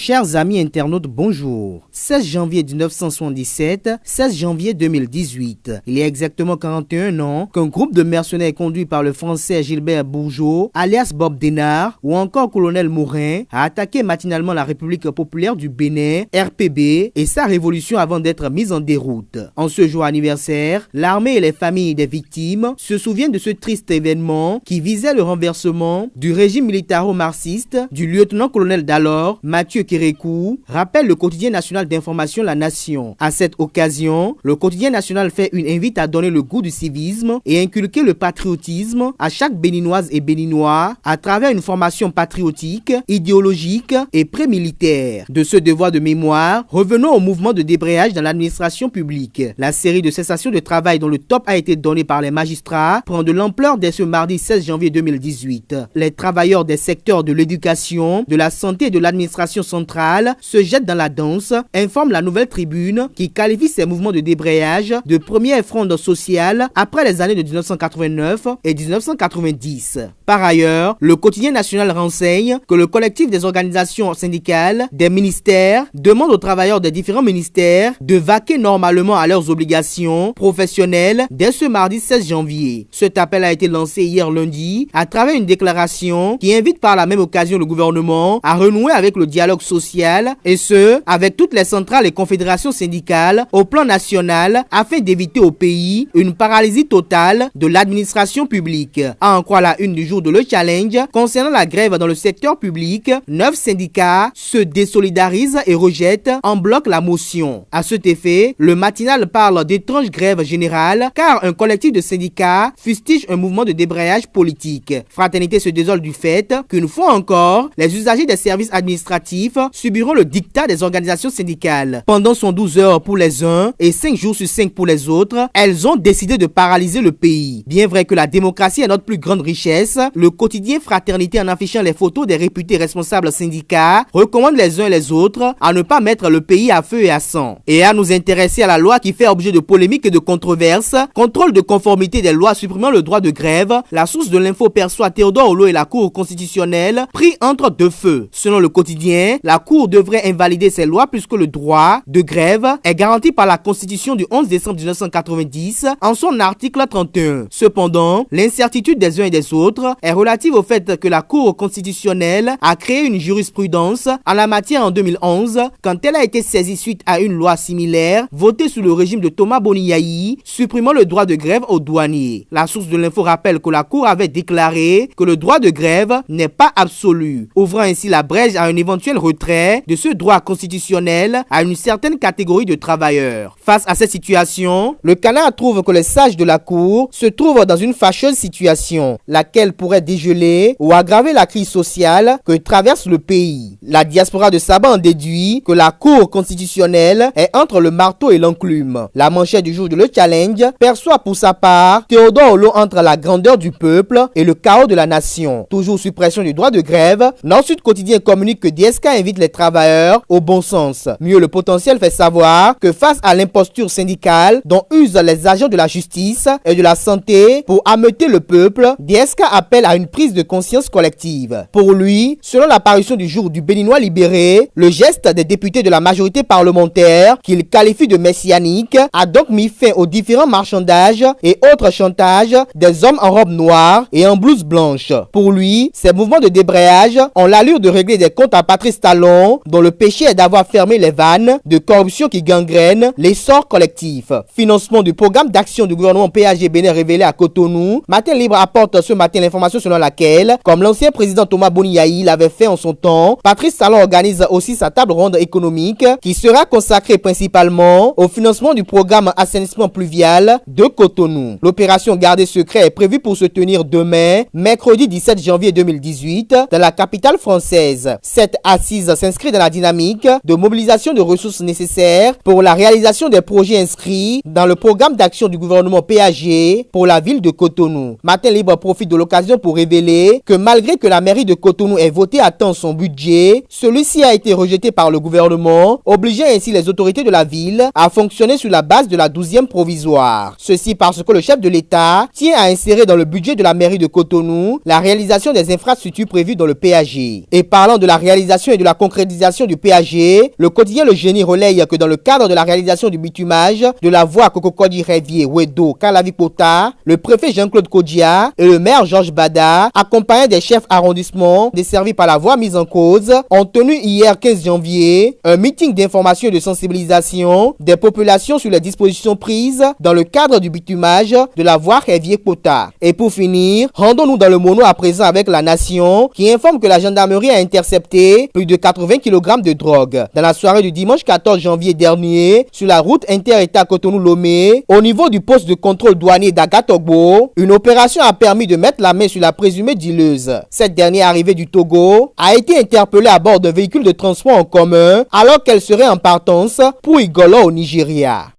Chers amis internautes, bonjour. 16 janvier 1977, 16 janvier 2018. Il y a exactement 41 ans qu'un groupe de mercenaires conduit par le français Gilbert Bourgeot, alias Bob Denard, ou encore colonel Morin, a attaqué matinalement la République populaire du Bénin, RPB, et sa révolution avant d'être mise en déroute. En ce jour anniversaire, l'armée et les familles des victimes se souviennent de ce triste événement qui visait le renversement du régime militaro-marxiste du lieutenant-colonel d'alors, Mathieu Kérékou, rappelle le quotidien national d'information La Nation. À cette occasion, le quotidien national fait une invite à donner le goût du civisme et inculquer le patriotisme à chaque béninoise et béninois à travers une formation patriotique, idéologique et pré-militaire. De ce devoir de mémoire, revenons au mouvement de débrayage dans l'administration publique. La série de cessation de travail dont le top a été donné par les magistrats prend de l'ampleur dès ce mardi 16 janvier 2018. Les travailleurs des secteurs de l'éducation, de la santé et de l'administration centrale se jettent dans la danse, informe la Nouvelle Tribune qui qualifie ces mouvements de débrayage de première fronde sociale après les années de 1989 et 1990. Par ailleurs, le quotidien national renseigne que le collectif des organisations syndicales des ministères demande aux travailleurs des différents ministères de vaquer normalement à leurs obligations professionnelles dès ce mardi 16 janvier. Cet appel a été lancé hier lundi à travers une déclaration qui invite par la même occasion le gouvernement à renouer avec le dialogue social et ce, avec toutes les centrales et confédérations syndicales au plan national afin d'éviter au pays une paralysie totale de l'administration publique. À en croire la une du jour de Le Challenge, concernant la grève dans le secteur public, 9 syndicats se désolidarisent et rejettent en bloc la motion. À cet effet, le matinal parle d'étrange grève générale car un collectif de syndicats fustige un mouvement de débrayage politique. Fraternité se désole du fait qu'une fois encore, les usagers des services administratifs subiront le dictat des organisations syndicales. Pendant son 12 heures pour les uns et 5 jours sur 5 pour les autres, elles ont décidé de paralyser le pays. Bien vrai que la démocratie est notre plus grande richesse, le quotidien Fraternité, en affichant les photos des réputés responsables syndicats, recommande les uns et les autres à ne pas mettre le pays à feu et à sang. Et à nous intéresser à la loi qui fait objet de polémiques et de controverses, contrôle de conformité des lois supprimant le droit de grève. La source de l'info perçoit Théodore Olo et la Cour constitutionnelle pris entre deux feux. Selon le quotidien, la Cour devrait invalider ces lois puisque le droit de grève est garanti par la Constitution du 11 décembre 1990 en son article 31. Cependant, l'incertitude des uns et des autres est relative au fait que la Cour constitutionnelle a créé une jurisprudence en la matière en 2011 quand elle a été saisie suite à une loi similaire votée sous le régime de Thomas Boniaï supprimant le droit de grève aux douaniers. La source de l'info rappelle que la Cour avait déclaré que le droit de grève n'est pas absolu, ouvrant ainsi la brèche à un éventuel retrait de ce droit constitutionnel à une certaine catégorie de travailleurs. Face à cette situation, le Canard trouve que les sages de la Cour se trouvent dans une fâcheuse situation, laquelle pourrait dégeler ou aggraver la crise sociale que traverse le pays. La diaspora de Saba en déduit que la Cour constitutionnelle est entre le marteau et l'enclume. La manchette du jour de Le Challenge perçoit pour sa part Théodore Olo entre la grandeur du peuple et le chaos de la nation. Toujours suppression du droit de grève, Nord-Sud Quotidien communique que DSK invite les travailleurs au bon sens. Mieux, le potentiel fait savoir que face à l'imposture syndicale dont usent les agents de la justice et de la santé pour ameuter le peuple, DSK appelle à une prise de conscience collective. Pour lui, selon l'apparition du jour du Béninois libéré, le geste des députés de la majorité parlementaire, qu'il qualifie de messianique, a donc mis fin aux différents marchandages et autres chantages des hommes en robe noire et en blouse blanche. Pour lui, ces mouvements de débrayage ont l'allure de régler des comptes à Patrice Talon, dont le péché est d'avoir fermé les vannes de corruption qui gangrènent l'essor collectif. Financement du programme d'action du gouvernement PAG Bénin révélé à Cotonou. Matin Libre apporte ce matin l'information selon laquelle, comme l'ancien président Thomas Boniaï l'avait fait en son temps, Patrice Talon organise aussi sa table ronde économique qui sera consacrée principalement au financement du programme assainissement pluvial de Cotonou. L'opération Garder secret est prévue pour se tenir demain, mercredi 17 janvier 2018, dans la capitale française. Cette assise s'inscrit dans la dynamique de mobilisation mobilisation de ressources nécessaires pour la réalisation des projets inscrits dans le programme d'action du gouvernement PAG pour la ville de Cotonou. Matin Libre profite de l'occasion pour révéler que malgré que la mairie de Cotonou ait voté à temps son budget, celui-ci a été rejeté par le gouvernement, obligeant ainsi les autorités de la ville à fonctionner sur la base de la 12e provisoire. Ceci parce que le chef de l'État tient à insérer dans le budget de la mairie de Cotonou la réalisation des infrastructures prévues dans le PAG. Et parlant de la réalisation et de la concrétisation du PAG, le quotidien Le Génie relaye que dans le cadre de la réalisation du bitumage de la voie Cococodi-Révier-Wedo-Calavi-Pota, le préfet Jean-Claude Kodia et le maire Georges Bada, accompagnés des chefs arrondissements desservis par la voie mise en cause, ont tenu hier 15 janvier un meeting d'information et de sensibilisation des populations sur les dispositions prises dans le cadre du bitumage de la voie Révier-Pota. Et pour finir, rendons-nous dans le mono à présent avec La Nation qui informe que la gendarmerie a intercepté plus de 80 kg de drogue dans la soirée du dimanche 14 janvier dernier sur la route inter-État Cotonou-Lomé au niveau du poste de contrôle douanier d'Agatogbo. Une opération a permis de mettre la main sur la présumée dealeuse. Cette dernière arrivée du Togo a été interpellée à bord d'un véhicule de transport en commun alors qu'elle serait en partance pour Igolo au Nigeria.